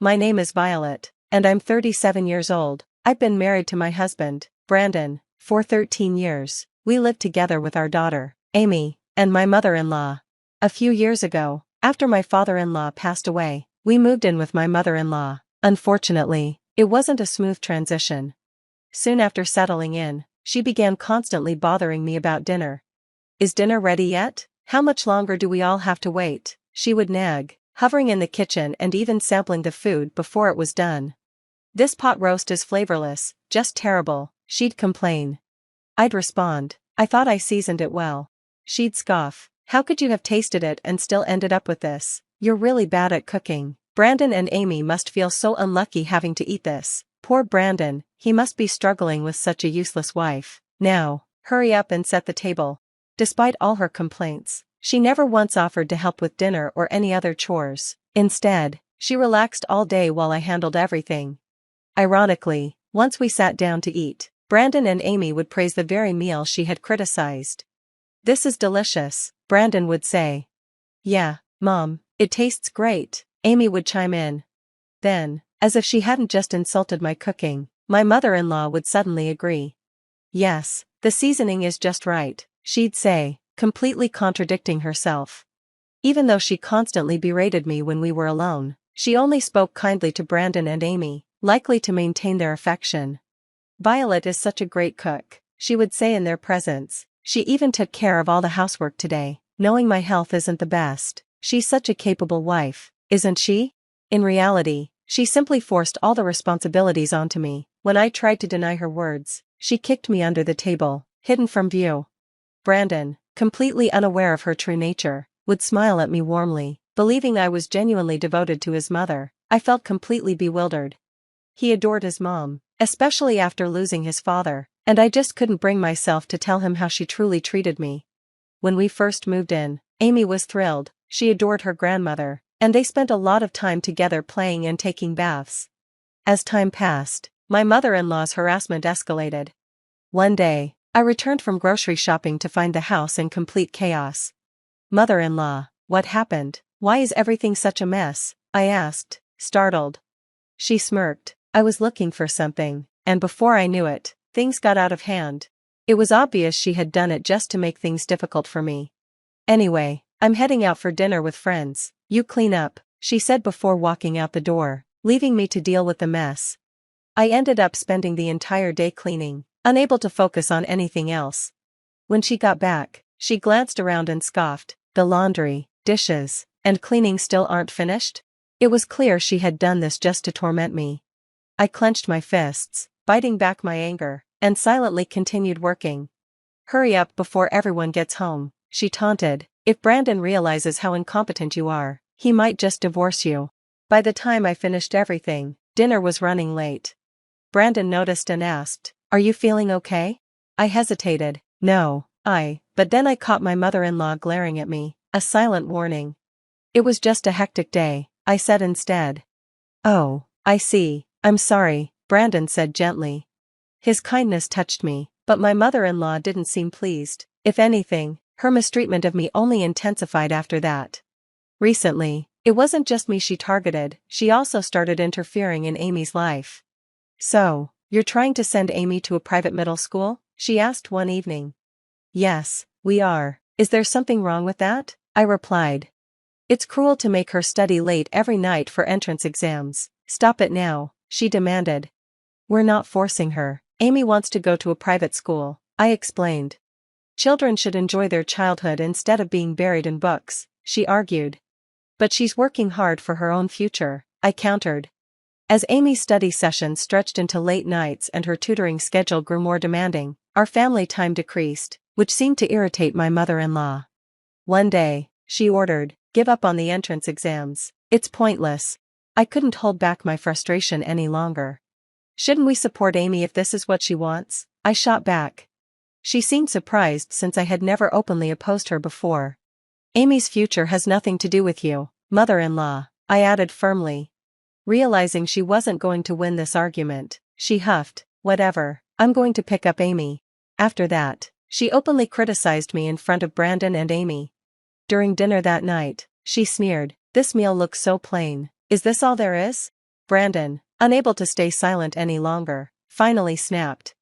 My name is Violet, and I'm 37 years old. I've been married to my husband, Brandon, for 13 years. We live together with our daughter, Amy, and my mother-in-law. A few years ago, after my father-in-law passed away, we moved in with my mother-in-law. Unfortunately, it wasn't a smooth transition. Soon after settling in, she began constantly bothering me about dinner. "Is dinner ready yet? How much longer do we all have to wait?" she would nag, hovering in the kitchen and even sampling the food before it was done. "This pot roast is flavorless, just terrible," she'd complain. I'd respond, "I thought I seasoned it well." She'd scoff, "How could you have tasted it and still ended up with this? You're really bad at cooking. Brandon and Amy must feel so unlucky having to eat this. Poor Brandon, he must be struggling with such a useless wife. Now, hurry up and set the table." Despite all her complaints, she never once offered to help with dinner or any other chores. Instead, she relaxed all day while I handled everything. Ironically, once we sat down to eat, Brandon and Amy would praise the very meal she had criticized. "This is delicious," Brandon would say. "Yeah, Mom, it tastes great," Amy would chime in. Then, as if she hadn't just insulted my cooking, my mother-in-law would suddenly agree. "Yes, the seasoning is just right," she'd say, completely contradicting herself. Even though she constantly berated me when we were alone, she only spoke kindly to Brandon and Amy, likely to maintain their affection. "Violet is such a great cook," she would say in their presence. "She even took care of all the housework today, knowing my health isn't the best. She's such a capable wife, isn't she?" In reality, she simply forced all the responsibilities onto me. When I tried to deny her words, she kicked me under the table, hidden from view. Brandon, completely unaware of her true nature, would smile at me warmly, believing I was genuinely devoted to his mother. I felt completely bewildered. He adored his mom, especially after losing his father, and I just couldn't bring myself to tell him how she truly treated me. When we first moved in, Amy was thrilled. She adored her grandmother, and they spent a lot of time together playing and taking baths. As time passed, my mother-in-law's harassment escalated. One day, I returned from grocery shopping to find the house in complete chaos. "Mother-in-law, what happened? Why is everything such a mess?" I asked, startled. She smirked. "I was looking for something, and before I knew it, things got out of hand." It was obvious she had done it just to make things difficult for me. "Anyway, I'm heading out for dinner with friends. You clean up," she said before walking out the door, leaving me to deal with the mess. I ended up spending the entire day cleaning, unable to focus on anything else. When she got back, she glanced around and scoffed, "The laundry, dishes, and cleaning still aren't finished?" It was clear she had done this just to torment me. I clenched my fists, biting back my anger, and silently continued working. "Hurry up before everyone gets home," she taunted. "If Brandon realizes how incompetent you are, he might just divorce you." By the time I finished everything, dinner was running late. Brandon noticed and asked, "Are you feeling okay?" I hesitated. "No, but then I caught my mother-in-law glaring at me, a silent warning. "It was just a hectic day," I said instead. "Oh, I see, I'm sorry," Brandon said gently. His kindness touched me, but my mother-in-law didn't seem pleased. If anything, her mistreatment of me only intensified after that. Recently, it wasn't just me she targeted, she also started interfering in Amy's life. "So, you're trying to send Amy to a private middle school?" she asked one evening. "Yes, we are. Is there something wrong with that?" I replied. "It's cruel to make her study late every night for entrance exams. Stop it now," she demanded. "We're not forcing her. Amy wants to go to a private school," I explained. "Children should enjoy their childhood instead of being buried in books," she argued. "But she's working hard for her own future," I countered. As Amy's study sessions stretched into late nights and her tutoring schedule grew more demanding, our family time decreased, which seemed to irritate my mother-in-law. One day, she ordered, "Give up on the entrance exams. It's pointless." I couldn't hold back my frustration any longer. "Shouldn't we support Amy if this is what she wants?" I shot back. She seemed surprised since I had never openly opposed her before. "Amy's future has nothing to do with you, mother-in-law," I added firmly. Realizing she wasn't going to win this argument, she huffed, "Whatever, I'm going to pick up Amy." After that, she openly criticized me in front of Brandon and Amy. During dinner that night, she sneered, "This meal looks so plain. Is this all there is?" Brandon, unable to stay silent any longer, finally snapped.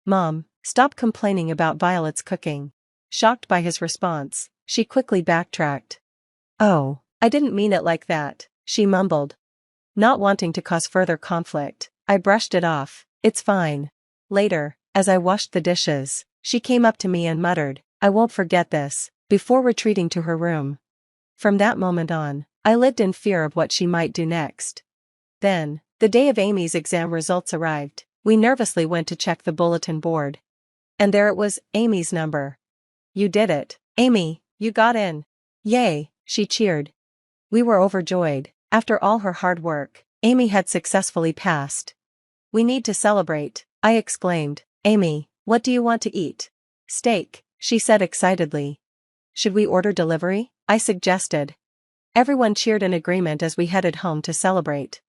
"Mom, stop complaining about Violet's cooking." Shocked by his response, she quickly backtracked. "Oh, I didn't mean it like that," she mumbled. Not wanting to cause further conflict, I brushed it off. "It's fine." Later, as I washed the dishes, she came up to me and muttered, "I won't forget this," before retreating to her room. From that moment on, I lived in fear of what she might do next. Then, the day of Amy's exam results arrived. We nervously went to check the bulletin board. And there it was, Amy's number. "You did it, Amy, you got in." "Yay," she cheered. We were overjoyed. After all her hard work, Amy had successfully passed. "We need to celebrate," I exclaimed. "Amy, what do you want to eat?" "Steak," she said excitedly. "Should we order delivery?" I suggested. Everyone cheered in agreement as we headed home to celebrate.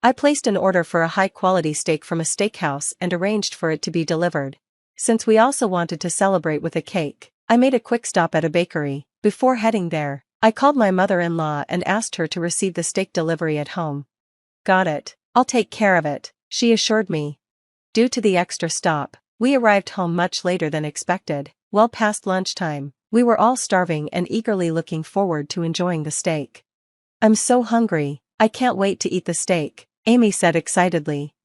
I placed an order for a high-quality steak from a steakhouse and arranged for it to be delivered. Since we also wanted to celebrate with a cake, I made a quick stop at a bakery. Before heading there, I called my mother-in-law and asked her to receive the steak delivery at home. "Got it, I'll take care of it," she assured me. Due to the extra stop, we arrived home much later than expected. Well past lunchtime, we were all starving and eagerly looking forward to enjoying the steak. "I'm so hungry, I can't wait to eat the steak," Amy said excitedly.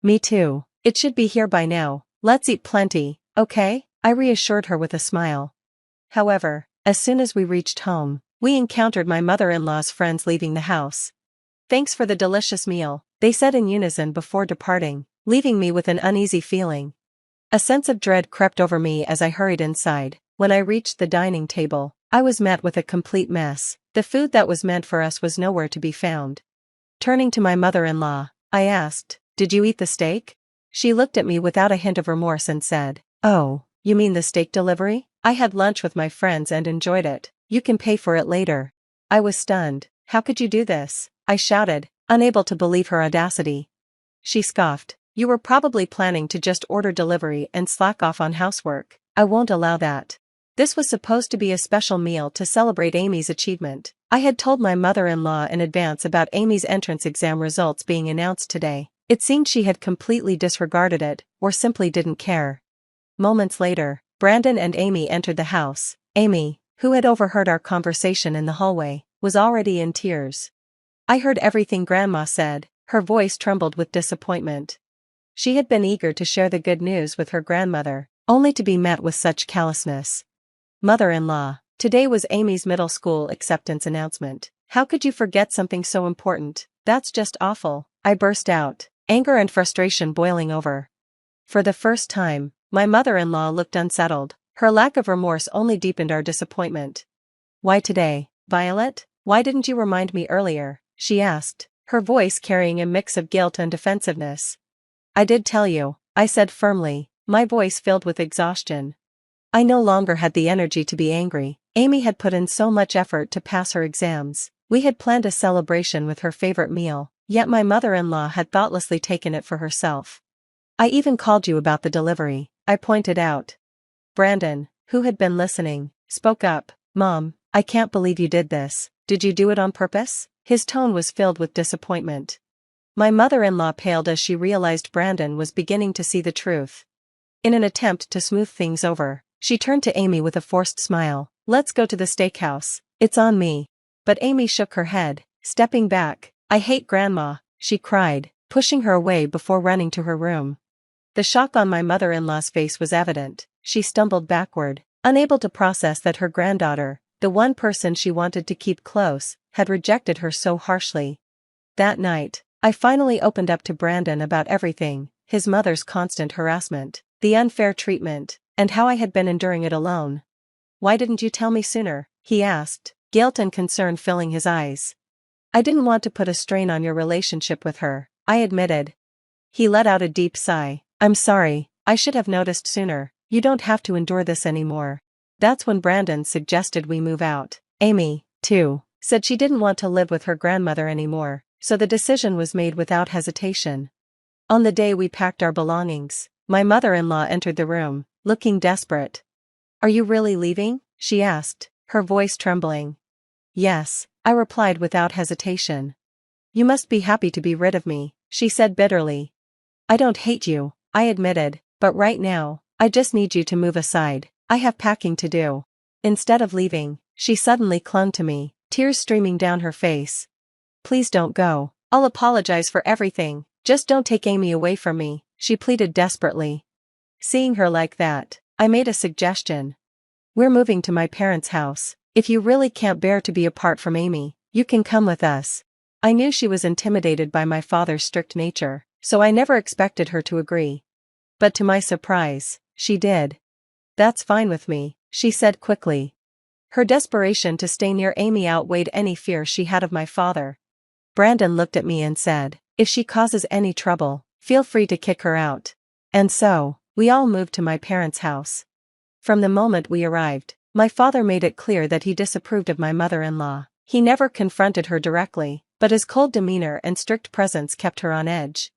"Me too, it should be here by now, let's eat plenty, okay?" I reassured her with a smile. However, as soon as we reached home, we encountered my mother-in-law's friends leaving the house. "Thanks for the delicious meal," they said in unison before departing, leaving me with an uneasy feeling. A sense of dread crept over me as I hurried inside. When I reached the dining table, I was met with a complete mess. The food that was meant for us was nowhere to be found. Turning to my mother-in-law, I asked, "Did you eat the steak?" She looked at me without a hint of remorse and said, "Oh, you mean the steak delivery? I had lunch with my friends and enjoyed it. You can pay for it later." I was stunned. "How could you do this?" I shouted, unable to believe her audacity. She scoffed. "You were probably planning to just order delivery and slack off on housework. I won't allow that." This was supposed to be a special meal to celebrate Amy's achievement. I had told my mother-in-law in advance about Amy's entrance exam results being announced today. It seemed she had completely disregarded it, or simply didn't care. Moments later, Brandon and Amy entered the house. Amy, who had overheard our conversation in the hallway, was already in tears. "I heard everything Grandma said," her voice trembled with disappointment. She had been eager to share the good news with her grandmother, only to be met with such callousness. "Mother-in-law, today was Amy's middle school acceptance announcement. How could you forget something so important? That's just awful," I burst out, anger and frustration boiling over. For the first time, my mother-in-law looked unsettled. Her lack of remorse only deepened our disappointment. "Why today, Violet? Why didn't you remind me earlier?" she asked, her voice carrying a mix of guilt and defensiveness. "I did tell you," I said firmly, my voice filled with exhaustion. I no longer had the energy to be angry. Amy had put in so much effort to pass her exams. We had planned a celebration with her favorite meal, yet my mother-in-law had thoughtlessly taken it for herself. "I even called you about the delivery," I pointed out. Brandon, who had been listening, spoke up. "Mom, I can't believe you did this. Did you do it on purpose?" His tone was filled with disappointment. My mother-in-law paled as she realized Brandon was beginning to see the truth. In an attempt to smooth things over, she turned to Amy with a forced smile. "Let's go to the steakhouse. It's on me." But Amy shook her head, stepping back. "I hate Grandma," she cried, pushing her away before running to her room. The shock on my mother-in-law's face was evident. She stumbled backward, unable to process that her granddaughter, the one person she wanted to keep close, had rejected her so harshly. That night, I finally opened up to Brandon about everything: his mother's constant harassment, the unfair treatment, and how I had been enduring it alone. "Why didn't you tell me sooner?" he asked, guilt and concern filling his eyes. "I didn't want to put a strain on your relationship with her," I admitted. He let out a deep sigh. "I'm sorry, I should have noticed sooner. You don't have to endure this anymore." That's when Brandon suggested we move out. Amy, too, said she didn't want to live with her grandmother anymore, so the decision was made without hesitation. On the day we packed our belongings, my mother-in-law entered the room, looking desperate. "Are you really leaving?" she asked, her voice trembling. "Yes," I replied without hesitation. You must be happy to be rid of me, she said bitterly. I don't hate you, I admitted, but right now, I just need you to move aside. I have packing to do. Instead of leaving, she suddenly clung to me, tears streaming down her face. Please don't go. I'll apologize for everything. Just don't take Amy away from me, she pleaded desperately. Seeing her like that, I made a suggestion. We're moving to my parents' house. If you really can't bear to be apart from Amy, you can come with us. I knew she was intimidated by my father's strict nature, so I never expected her to agree. But to my surprise, she did. That's fine with me, she said quickly. Her desperation to stay near Amy outweighed any fear she had of my father. Brandon looked at me and said, if she causes any trouble, feel free to kick her out. And so, we all moved to my parents' house. From the moment we arrived, my father made it clear that he disapproved of my mother-in-law. He never confronted her directly, but his cold demeanor and strict presence kept her on edge.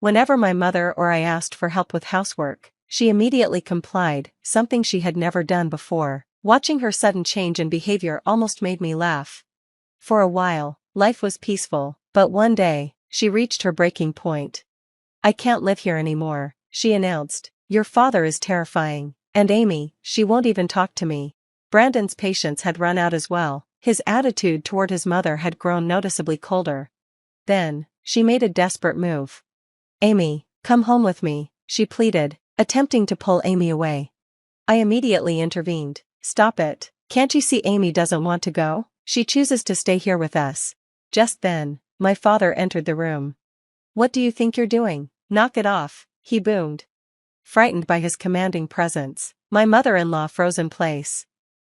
Whenever my mother or I asked for help with housework, she immediately complied, something she had never done before. Watching her sudden change in behavior almost made me laugh. For a while, life was peaceful, but one day, she reached her breaking point. I can't live here anymore, she announced. Your father is terrifying, and Amy, she won't even talk to me. Brandon's patience had run out as well. His attitude toward his mother had grown noticeably colder. Then, she made a desperate move. Amy, come home with me, she pleaded, attempting to pull Amy away. I immediately intervened. Stop it, can't you see Amy doesn't want to go? She chooses to stay here with us. Just then, my father entered the room. What do you think you're doing? Knock it off, he boomed. Frightened by his commanding presence, my mother-in-law froze in place.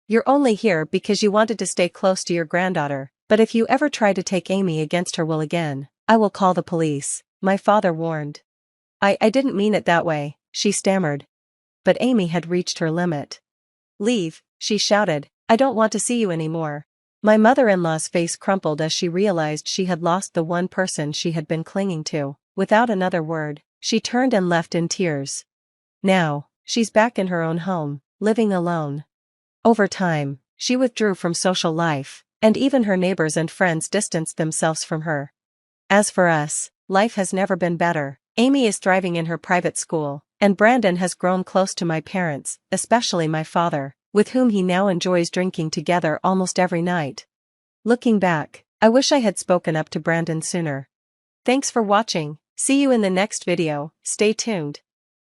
You're only here because you wanted to stay close to your granddaughter, but if you ever try to take Amy against her will again, I will call the police, my father warned. I didn't mean it that way, she stammered. But Amy had reached her limit. Leave, she shouted, I don't want to see you anymore. My mother-in-law's face crumpled as she realized she had lost the one person she had been clinging to. Without another word, she turned and left in tears. Now, she's back in her own home, living alone. Over time, she withdrew from social life, and even her neighbors and friends distanced themselves from her. As for us, life has never been better. Amy is thriving in her private school, and Brandon has grown close to my parents, especially my father, with whom he now enjoys drinking together almost every night. Looking back, I wish I had spoken up to Brandon sooner. Thanks for watching. See you in the next video. Stay tuned.